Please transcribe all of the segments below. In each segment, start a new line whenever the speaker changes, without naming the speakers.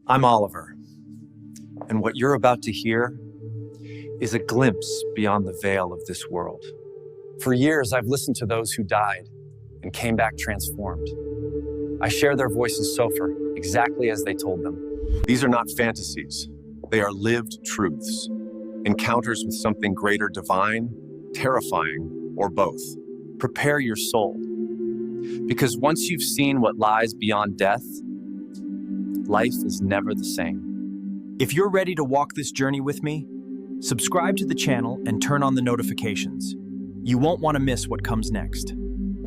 I'm Oliver, and what you're about to hear is a glimpse beyond the veil of this world. For years, I've listened to those who died and came back transformed. I share their voices sofer, exactly as they told them.
These are not fantasies. They are lived truths, encounters with something greater, divine, terrifying, or both.
Prepare your soul, because once you've seen what lies beyond death, life is never the same. If you're ready to walk this journey with me, subscribe to the channel and turn on the notifications. You won't want to miss what comes next.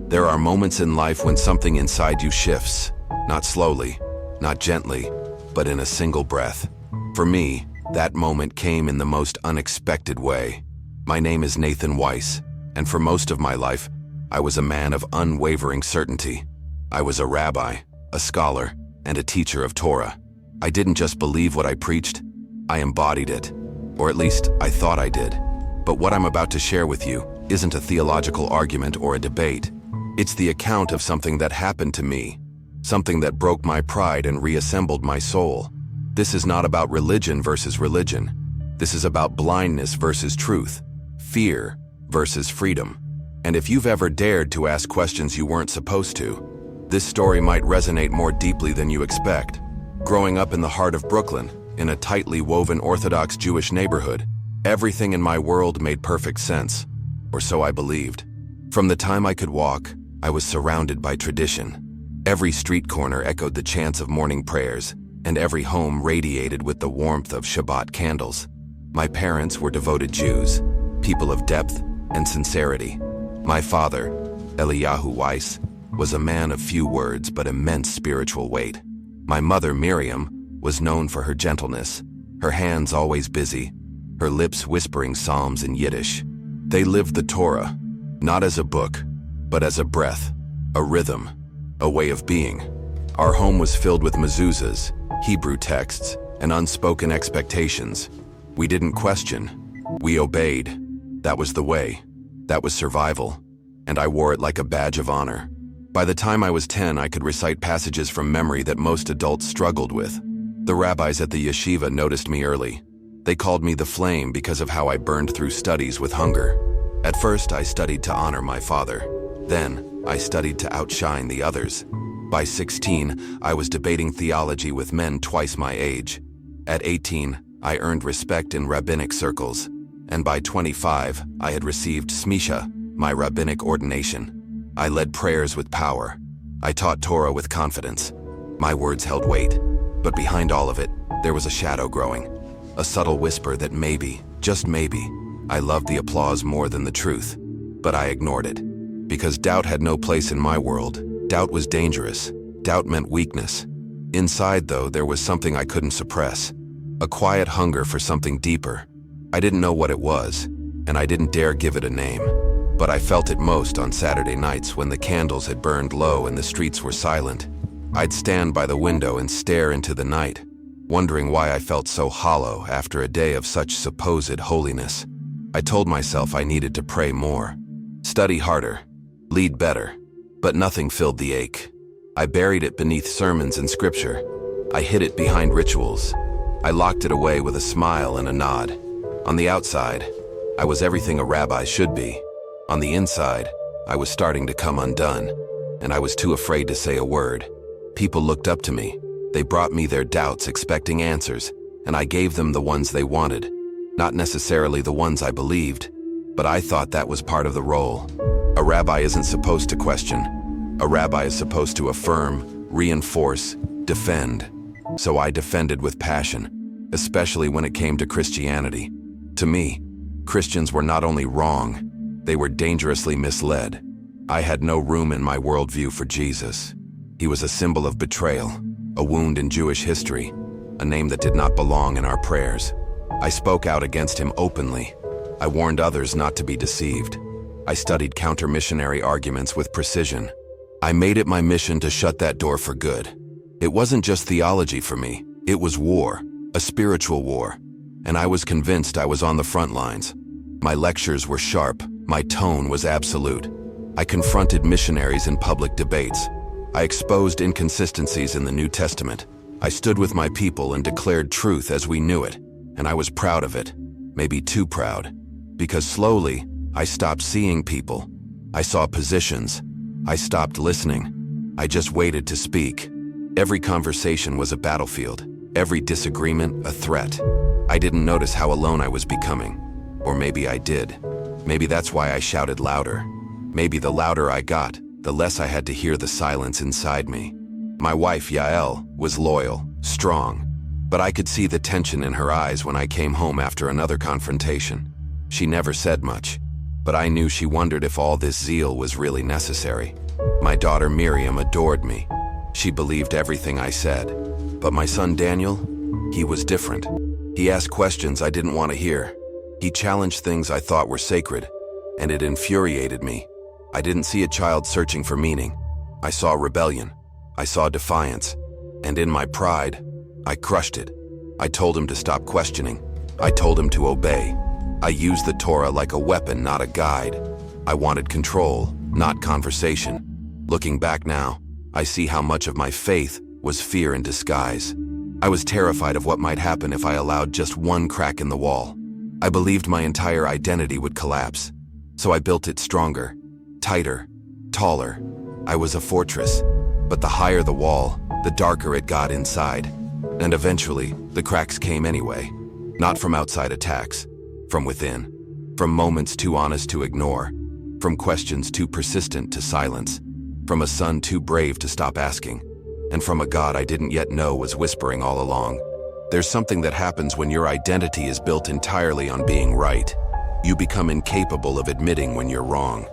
There are moments in life when something inside you shifts, not slowly, not gently, but in a single breath. For me, that moment came in the most unexpected way. My name is Nathan Weiss, and for most of my life, I was a man of unwavering certainty. I was a rabbi, a scholar, and a teacher of Torah. I didn't just believe what I preached, I embodied it. Or at least, I thought I did. But what I'm about to share with you isn't a theological argument or a debate. It's the account of something that happened to me, something that broke my pride and reassembled my soul. This is not about religion versus religion. This is about blindness versus truth, fear versus freedom. And if you've ever dared to ask questions you weren't supposed to, this story might resonate more deeply than you expect. Growing up in the heart of Brooklyn, in a tightly woven Orthodox Jewish neighborhood, everything in my world made perfect sense, or so I believed. From the time I could walk, I was surrounded by tradition. Every street corner echoed the chants of morning prayers, and every home radiated with the warmth of Shabbat candles. My parents were devoted Jews, people of depth and sincerity. My father, Eliyahu Weiss, was a man of few words but immense spiritual weight. My mother, Miriam, was known for her gentleness, her hands always busy, her lips whispering psalms in Yiddish. They lived the Torah, not as a book, but as a breath, a rhythm, a way of being. Our home was filled with mezuzahs, Hebrew texts, and unspoken expectations. We didn't question, we obeyed. That was the way, that was survival, and I wore it like a badge of honor. By the time I was 10, I could recite passages from memory that most adults struggled with. The rabbis at the yeshiva noticed me early. They called me the flame because of how I burned through studies with hunger. At first, I studied to honor my father. Then, I studied to outshine the others. By 16, I was debating theology with men twice my age. At 18, I earned respect in rabbinic circles. And by 25, I had received smisha, my rabbinic ordination. I led prayers with power. I taught Torah with confidence. My words held weight. But behind all of it, there was a shadow growing. A subtle whisper that maybe, just maybe, I loved the applause more than the truth. But I ignored it. Because doubt had no place in my world. Doubt was dangerous. Doubt meant weakness. Inside, though, there was something I couldn't suppress. A quiet hunger for something deeper. I didn't know what it was, and I didn't dare give it a name. But I felt it most on Saturday nights when the candles had burned low and the streets were silent. I'd stand by the window and stare into the night, wondering why I felt so hollow after a day of such supposed holiness. I told myself I needed to pray more, study harder, lead better, but nothing filled the ache. I buried it beneath sermons and scripture. I hid it behind rituals. I locked it away with a smile and a nod. On the outside, I was everything a rabbi should be. On the inside, I was starting to come undone, and I was too afraid to say a word. People looked up to me. They brought me their doubts, expecting answers, and I gave them the ones they wanted. Not necessarily the ones I believed, but I thought that was part of the role. A rabbi isn't supposed to question. A rabbi is supposed to affirm, reinforce, defend. So I defended with passion, especially when it came to Christianity. To me, Christians were not only wrong, they were dangerously misled. I had no room in my worldview for Jesus. He was a symbol of betrayal, a wound in Jewish history, a name that did not belong in our prayers. I spoke out against him openly. I warned others not to be deceived. I studied counter-missionary arguments with precision. I made it my mission to shut that door for good. It wasn't just theology for me, it was war, a spiritual war. And I was convinced I was on the front lines. My lectures were sharp, my tone was absolute. I confronted missionaries in public debates. I exposed inconsistencies in the New Testament. I stood with my people and declared truth as we knew it, and I was proud of it, maybe too proud, because slowly I stopped seeing people. I saw positions. I stopped listening. I just waited to speak. Every conversation was a battlefield, every disagreement a threat. I didn't notice how alone I was becoming. Or maybe I did. Maybe that's why I shouted louder. Maybe the louder I got, the less I had to hear the silence inside me. My wife, Yael, was loyal, strong, but I could see the tension in her eyes when I came home after another confrontation. She never said much, but I knew she wondered if all this zeal was really necessary. My daughter Miriam adored me. She believed everything I said. But my son Daniel, he was different. He asked questions I didn't want to hear. He challenged things I thought were sacred, and it infuriated me. I didn't see a child searching for meaning. I saw rebellion. I saw defiance. And in my pride, I crushed it. I told him to stop questioning. I told him to obey. I used the Torah like a weapon, not a guide. I wanted control, not conversation. Looking back now, I see how much of my faith was fear in disguise. I was terrified of what might happen if I allowed just one crack in the wall. I believed my entire identity would collapse. So I built it stronger, tighter, taller. I was a fortress. But the higher the wall, the darker it got inside. And eventually, the cracks came anyway. Not from outside attacks, from within. From moments too honest to ignore. From questions too persistent to silence. From a son too brave to stop asking. And from a God I didn't yet know was whispering all along. There's something that happens when your identity is built entirely on being right. You become incapable of admitting when you're wrong.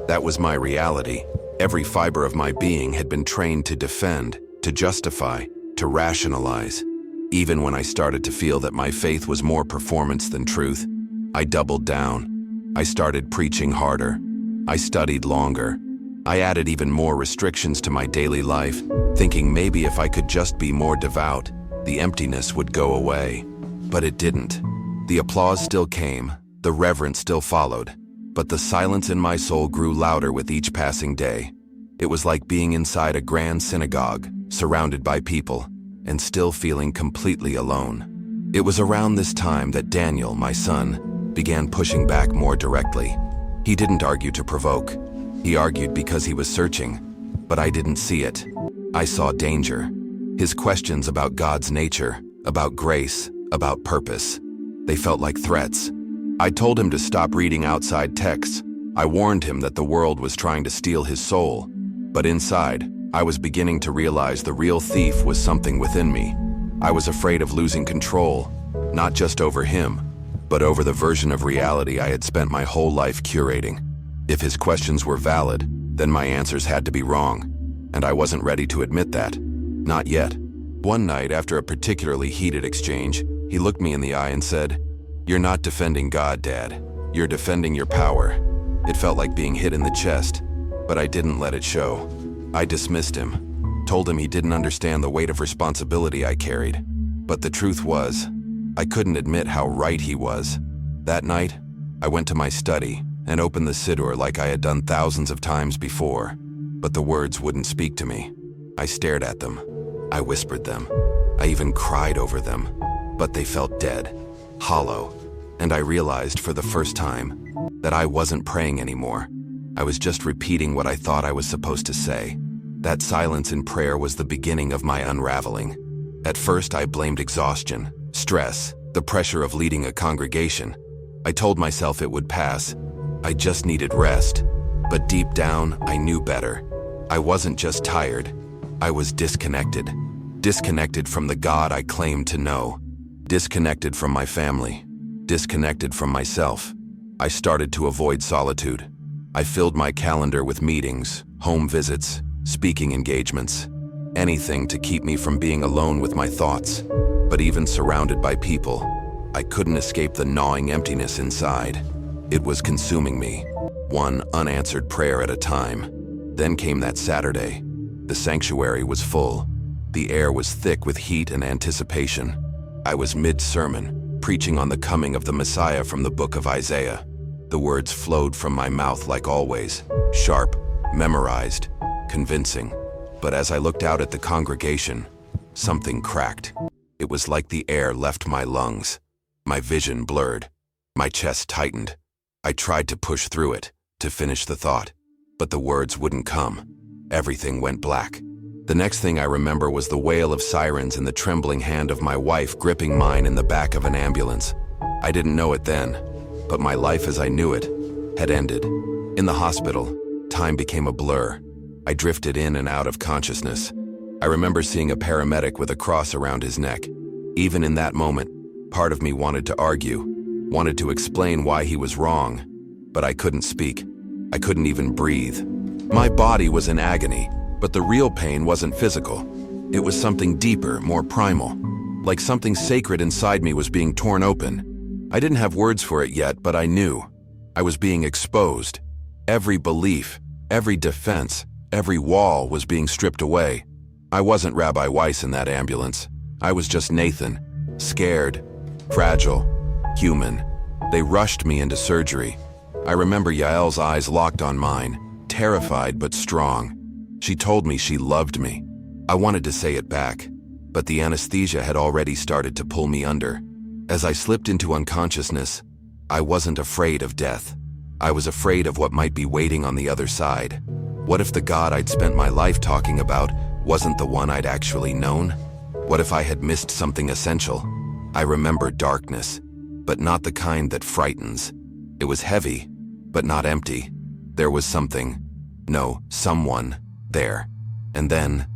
That was my reality. Every fiber of my being had been trained to defend, to justify, to rationalize. Even when I started to feel that my faith was more performance than truth, I doubled down. I started preaching harder. I studied longer. I added even more restrictions to my daily life, thinking maybe if I could just be more devout, the emptiness would go away. But it didn't. The applause still came, the reverence still followed, but the silence in my soul grew louder with each passing day. It was like being inside a grand synagogue, surrounded by people, and still feeling completely alone. It was around this time that Daniel, my son, began pushing back more directly. He didn't argue to provoke. He argued because he was searching, but I didn't see it. I saw danger. His questions about God's nature, about grace, about purpose, they felt like threats. I told him to stop reading outside texts. I warned him that the world was trying to steal his soul. But inside, I was beginning to realize the real thief was something within me. I was afraid of losing control, not just over him, but over the version of reality I had spent my whole life curating. If his questions were valid, then my answers had to be wrong, and I wasn't ready to admit that. Not yet. One night, after a particularly heated exchange, he looked me in the eye and said, "You're not defending God, Dad. You're defending your power." It felt like being hit in the chest, but I didn't let it show. I dismissed him, told him he didn't understand the weight of responsibility I carried. But the truth was, I couldn't admit how right he was. That night, I went to my study and opened the Siddur like I had done thousands of times before, but the words wouldn't speak to me. I stared at them. I whispered them. I even cried over them, but they felt dead, hollow, and I realized for the first time that I wasn't praying anymore. I was just repeating what I thought I was supposed to say. That silence in prayer was the beginning of my unraveling. At first, I blamed exhaustion, stress, the pressure of leading a congregation. I told myself it would pass. I just needed rest. But deep down, I knew better. I wasn't just tired. I was disconnected. Disconnected from the God I claimed to know. Disconnected from my family. Disconnected from myself. I started to avoid solitude. I filled my calendar with meetings, home visits, speaking engagements, anything to keep me from being alone with my thoughts. But even surrounded by people, I couldn't escape the gnawing emptiness inside. It was consuming me, one unanswered prayer at a time. Then came that Saturday. The sanctuary was full. The air was thick with heat and anticipation. I was mid-sermon, preaching on the coming of the Messiah from the book of Isaiah. The words flowed from my mouth like always, sharp, memorized, convincing. But as I looked out at the congregation, something cracked. It was like the air left my lungs. My vision blurred. My chest tightened. I tried to push through it, to finish the thought, but the words wouldn't come. Everything went black. The next thing I remember was the wail of sirens and the trembling hand of my wife gripping mine in the back of an ambulance. I didn't know it then, but my life as I knew it had ended. In the hospital, time became a blur. I drifted in and out of consciousness. I remember seeing a paramedic with a cross around his neck. Even in that moment, part of me wanted to argue, wanted to explain why he was wrong, but I couldn't speak. I couldn't even breathe. My body was in agony, but the real pain wasn't physical. It was something deeper, more primal, like something sacred inside me was being torn open. I didn't have words for it yet, but I knew. I was being exposed. Every belief, every defense, every wall was being stripped away. I wasn't Rabbi Weiss in that ambulance. I was just Nathan, scared, fragile, human. They rushed me into surgery. I remember Yael's eyes locked on mine, terrified but strong. She told me she loved me. I wanted to say it back, but the anesthesia had already started to pull me under. As I slipped into unconsciousness, I wasn't afraid of death. I was afraid of what might be waiting on the other side. What if the God I'd spent my life talking about wasn't the one I'd actually known? What if I had missed something essential? I remember darkness, but not the kind that frightens. It was heavy, but not empty. There was something, no, someone, there. And then,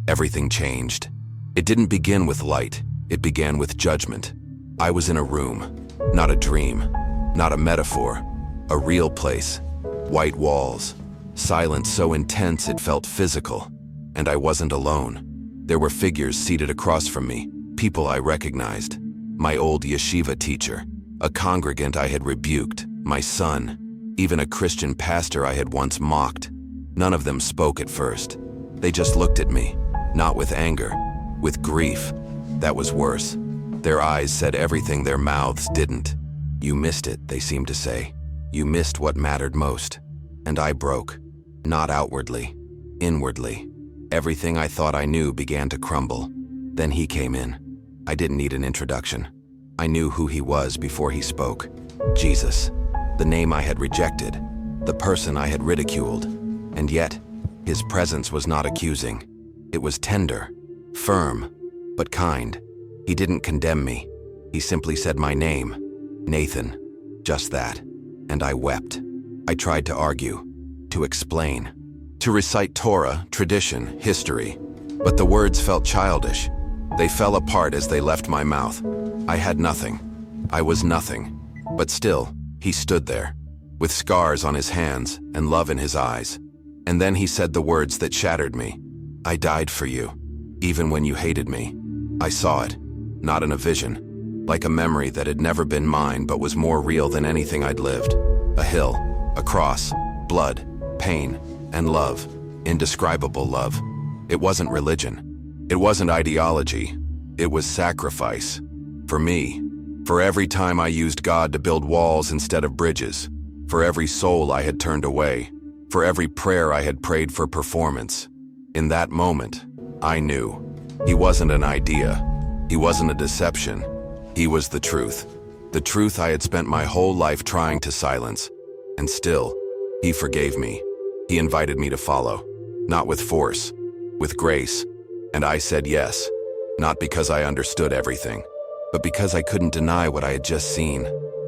everything changed. It didn't begin with light, it began with judgment. I was in a room, not a dream, not a metaphor, a real place. White walls, silence so intense it felt physical. And I wasn't alone. There were figures seated across from me, people I recognized. My old yeshiva teacher, a congregant I had rebuked, my son, even a Christian pastor I had once mocked. None of them spoke at first. They just looked at me, not with anger, with grief. That was worse. Their eyes said everything their mouths didn't. You missed it, they seemed to say. You missed what mattered most. And I broke, not outwardly, inwardly. Everything I thought I knew began to crumble. Then he came in. I didn't need an introduction. I knew who he was before he spoke. Jesus, the name I had rejected, the person I had ridiculed. And yet, his presence was not accusing. It was tender, firm, but kind. He didn't condemn me. He simply said my name, Nathan, just that. And I wept. I tried to argue, to explain, to recite Torah, tradition, history. But the words felt childish. They fell apart as they left my mouth. I had nothing. I was nothing. But still, he stood there, with scars on his hands and love in his eyes. And then he said the words that shattered me. I died for you, even when you hated me. I saw it, not in a vision, like a memory that had never been mine but was more real than anything I'd lived. A hill, a cross, blood, pain, and love, indescribable love. It wasn't religion. It wasn't ideology. It was sacrifice. For me, for every time I used God to build walls instead of bridges, for every soul I had turned away, for every prayer I had prayed for performance. In that moment, I knew. He wasn't an idea. He wasn't a deception. He was the truth. The truth I had spent my whole life trying to silence. And still, he forgave me. He invited me to follow, not with force, with grace. And I said yes, not because I understood everything, but because I couldn't deny what I had just seen.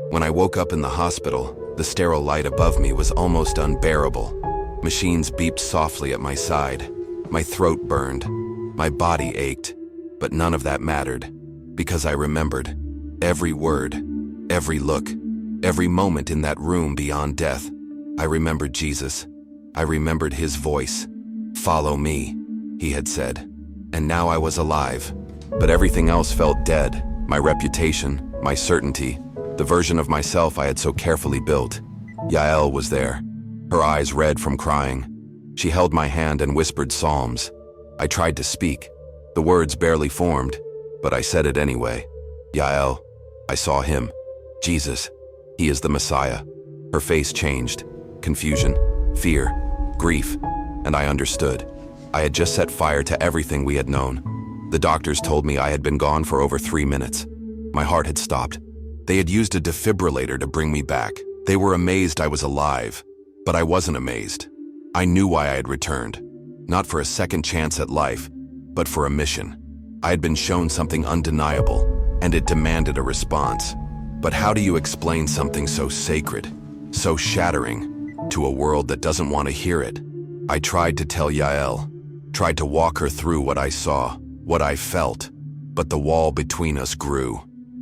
When I woke up in the hospital, the sterile light above me was almost unbearable. Machines beeped softly at my side. My throat burned. My body ached. But none of that mattered, because I remembered every word, every look, every moment in that room beyond death. I remembered Jesus. I remembered his voice. Follow me, he had said. And now I was alive. But everything else felt dead. My reputation, my certainty, the version of myself I had so carefully built. Yael was there, her eyes red from crying. She held my hand and whispered psalms. I tried to speak. The words barely formed, but I said it anyway. Yael, I saw him. Jesus, he is the Messiah. Her face changed. Confusion, fear, grief, and I understood. I had just set fire to everything we had known. The doctors told me I had been gone for over 3 minutes. My heart had stopped. They had used a defibrillator to bring me back. They were amazed I was alive, but I wasn't amazed. I knew why I had returned, not for a second chance at life, but for a mission. I had been shown something undeniable, and it demanded a response. But how do you explain something so sacred, so shattering, to a world that doesn't want to hear it? I tried to tell Yael, tried to walk her through what I saw, what I felt, but the wall between us grew.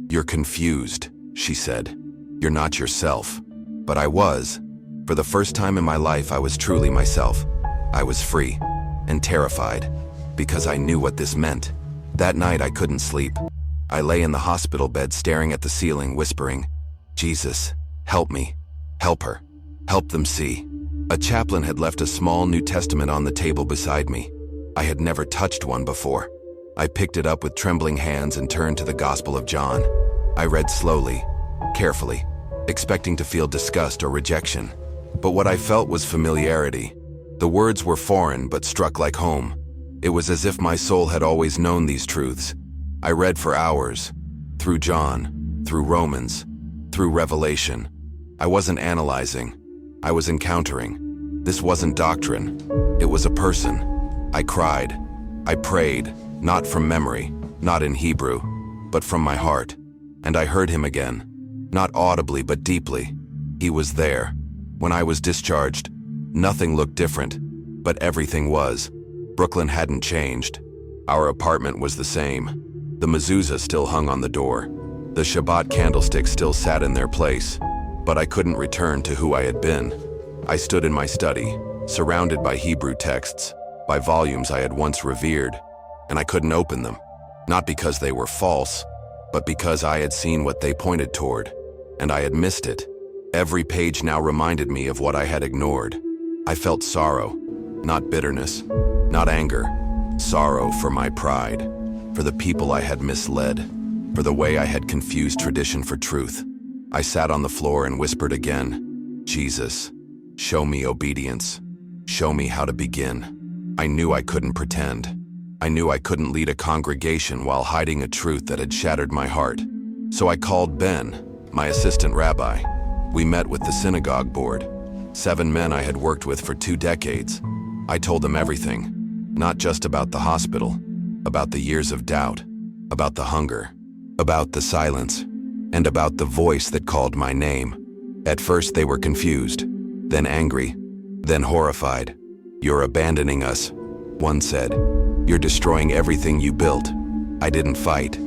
"You're confused," she said. "You're not yourself." But I was. For the first time in my life, I was truly myself. I was free and terrified because I knew what this meant. That night, I couldn't sleep. I lay in the hospital bed staring at the ceiling, whispering, "Jesus, help me, help her, help them see." A chaplain had left a small New Testament on the table beside me. I had never touched one before. I picked it up with trembling hands and turned to the Gospel of John. I read slowly, carefully, expecting to feel disgust or rejection. But what I felt was familiarity. The words were foreign but struck like home. It was as if my soul had always known these truths. I read for hours, through John, through Romans, through Revelation. I wasn't analyzing. I was encountering. This wasn't doctrine. It was a person. I cried. I prayed, not from memory, not in Hebrew, but from my heart. And I heard him again, not audibly but deeply. He was there. When I was discharged, nothing looked different, but everything was. Brooklyn hadn't changed. Our apartment was the same. The mezuzah still hung on the door. The Shabbat candlesticks still sat in their place. But I couldn't return to who I had been. I stood in my study, surrounded by Hebrew texts, by volumes I had once revered, and I couldn't open them. Not because they were false, but because I had seen what they pointed toward, and I had missed it. Every page now reminded me of what I had ignored. I felt sorrow, not bitterness, not anger. Sorrow for my pride, for the people I had misled, for the way I had confused tradition for truth. I sat on the floor and whispered again, "Jesus, show me obedience. Show me how to begin." I knew I couldn't pretend. I knew I couldn't lead a congregation while hiding a truth that had shattered my heart. So I called Ben, my assistant rabbi. We met with the synagogue board, 7 men I had worked with for 2 decades. I told them everything, not just about the hospital, about the years of doubt, about the hunger, about the silence, and about the voice that called my name. At first they were confused, then angry, then horrified. "You're abandoning us," one said. "You're destroying everything you built." I didn't fight.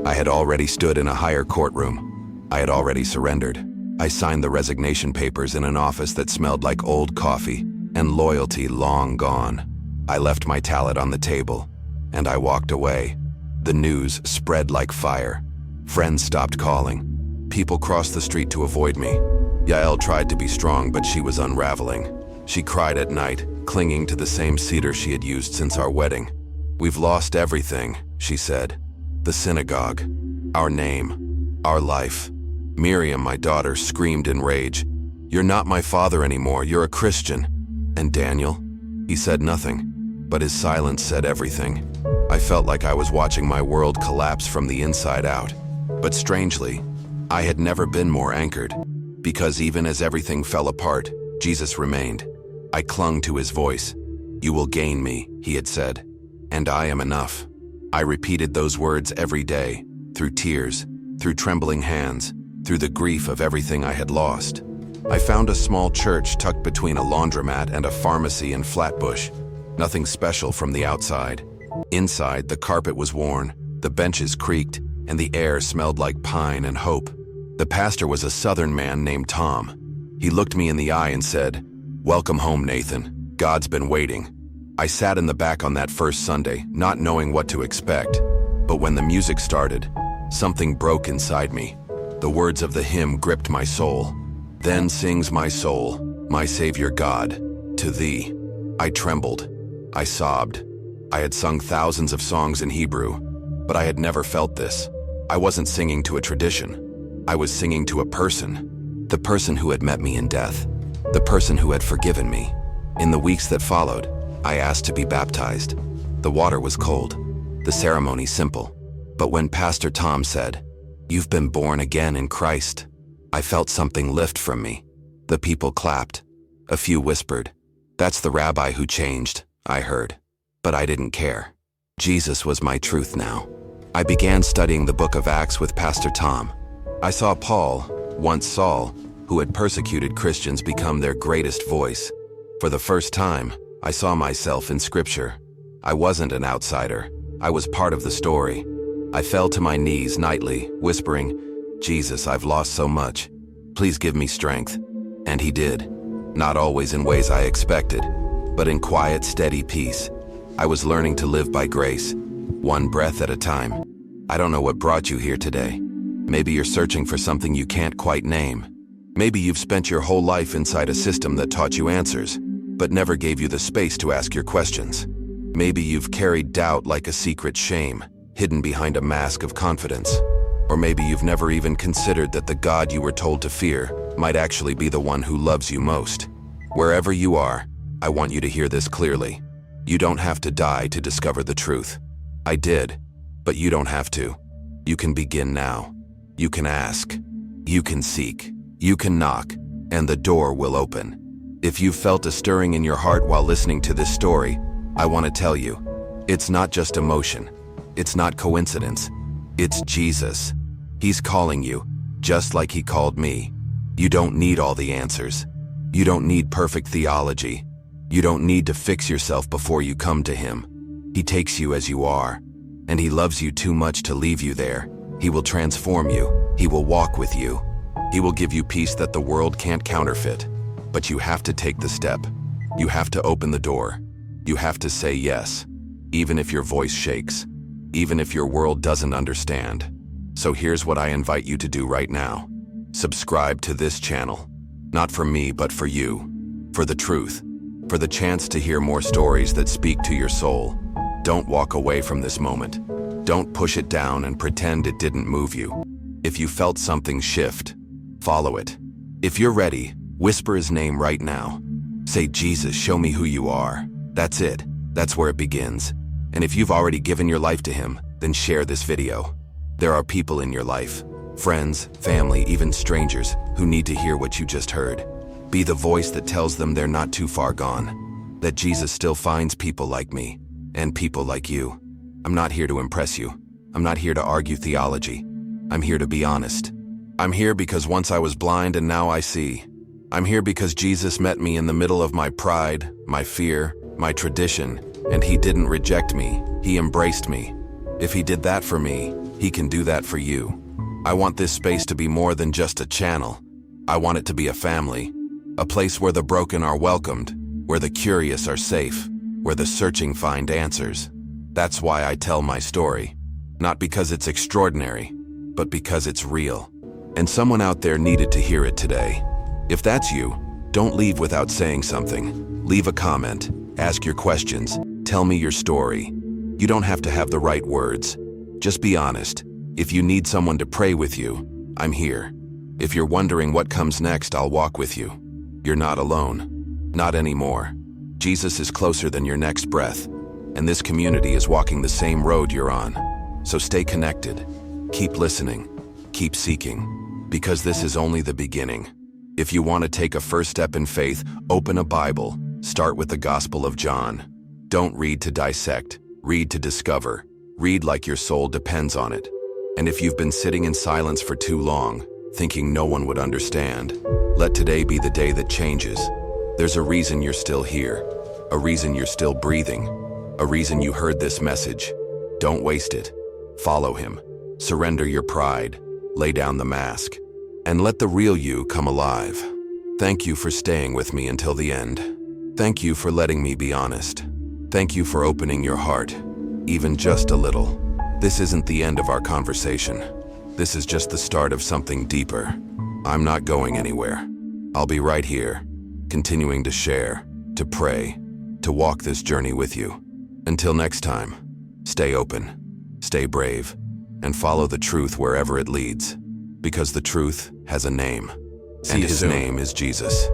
I had already stood in a higher courtroom. I had already surrendered. I signed the resignation papers in an office that smelled like old coffee and loyalty long gone. I left my talent on the table, and I walked away. The news spread like fire. Friends stopped calling. People crossed the street to avoid me. Yael tried to be strong, but she was unraveling. She cried at night, clinging to the same cedar she had used since our wedding. "We've lost everything," she said. "The synagogue, our name, our life." Miriam, my daughter, screamed in rage. "You're not my father anymore, you're a Christian." And Daniel? He said nothing, but his silence said everything. I felt like I was watching my world collapse from the inside out. But strangely, I had never been more anchored, because even as everything fell apart, Jesus remained. I clung to his voice. "You will gain me," he had said, "and I am enough." I repeated those words every day, through tears, through trembling hands, through the grief of everything I had lost. I found a small church tucked between a laundromat and a pharmacy in Flatbush. Nothing special from the outside. Inside, the carpet was worn, the benches creaked, and the air smelled like pine and hope. The pastor was a Southern man named Tom. He looked me in the eye and said, "Welcome home, Nathan. God's been waiting." I sat in the back on that first Sunday, not knowing what to expect. But when the music started, something broke inside me. The words of the hymn gripped my soul. "Then sings my soul, my Savior God, to thee." I trembled. I sobbed. I had sung thousands of songs in Hebrew, but I had never felt this. I wasn't singing to a tradition. I was singing to a person. The person who had met me in death. The person who had forgiven me. In the weeks that followed, I asked to be baptized. The water was cold. the ceremony simple. But when Pastor Tom said, "You've been born again in Christ," I felt something lift from me. The people clapped. A few whispered, "That's the rabbi who changed," I heard. But I didn't care. Jesus was my truth now. I began studying the book of Acts with Pastor Tom. I saw Paul, once Saul, who had persecuted Christians, become their greatest voice. For the first time, I saw myself in Scripture. I wasn't an outsider. I was part of the story. I fell to my knees nightly, whispering, "Jesus, I've lost so much. Please give me strength." And he did. Not always in ways I expected, but in quiet, steady peace. I was learning to live by grace, one breath at a time. I don't know what brought you here today. Maybe you're searching for something you can't quite name. Maybe you've spent your whole life inside a system that taught you answers, but never gave you the space to ask your questions. Maybe you've carried doubt like a secret shame, hidden behind a mask of confidence. Or maybe you've never even considered that the God you were told to fear might actually be the one who loves you most. Wherever you are, I want you to hear this clearly. You don't have to die to discover the truth. I did, but you don't have to. You can begin now. You can ask. You can seek. You can knock, and the door will open. If you've felt a stirring in your heart while listening to this story, I want to tell you, it's not just emotion. It's not coincidence. It's Jesus. He's calling you, just like he called me. You don't need all the answers. You don't need perfect theology. You don't need to fix yourself before you come to him. He takes you as you are, and he loves you too much to leave you there. He will transform you. He will walk with you. He will give you peace that the world can't counterfeit. But you have to take the step. You have to open the door. You have to say yes, even if your voice shakes, even if your world doesn't understand. So here's what I invite you to do right now. Subscribe to this channel. Not for me, but for you. For the truth. For the chance to hear more stories that speak to your soul. Don't walk away from this moment. Don't push it down and pretend it didn't move you. If you felt something shift, follow it. If you're ready, whisper his name right now. Say, "Jesus, show me who you are." That's it. That's where it begins. And if you've already given your life to him, then share this video. There are people in your life, friends, family, even strangers, who need to hear what you just heard. Be the voice that tells them they're not too far gone, that Jesus still finds people like me, and people like you. I'm not here to impress you. I'm not here to argue theology. I'm here to be honest. I'm here because once I was blind and now I see. I'm here because Jesus met me in the middle of my pride, my fear, my tradition, and he didn't reject me. He embraced me. If he did that for me, he can do that for you. I want this space to be more than just a channel. I want it to be a family, a place where the broken are welcomed, where the curious are safe, where the searching find answers. That's why I tell my story. Not because it's extraordinary, but because it's real. And someone out there needed to hear it today. If that's you, don't leave without saying something. Leave a comment, ask your questions, tell me your story. You don't have to have the right words. Just be honest. If you need someone to pray with you, I'm here. If you're wondering what comes next, I'll walk with you. You're not alone. Not anymore. Jesus is closer than your next breath, and this community is walking the same road you're on. So stay connected. Keep listening. Keep seeking. Because this is only the beginning. If you want to take a first step in faith, open a Bible. Start with the Gospel of John. Don't read to dissect. Read to discover. Read like your soul depends on it. And if you've been sitting in silence for too long, thinking no one would understand, let today be the day that changes. There's a reason you're still here. A reason you're still breathing. A reason you heard this message. Don't waste it. Follow him. Surrender your pride. Lay down the mask. And let the real you come alive. Thank you for staying with me until the end. Thank you for letting me be honest. Thank you for opening your heart, even just a little. This isn't the end of our conversation. This is just the start of something deeper. I'm not going anywhere. I'll be right here, continuing to share, to pray, to walk this journey with you. Until next time, stay open, stay brave, and follow the truth wherever it leads. Because the truth has a name, and his name is Jesus.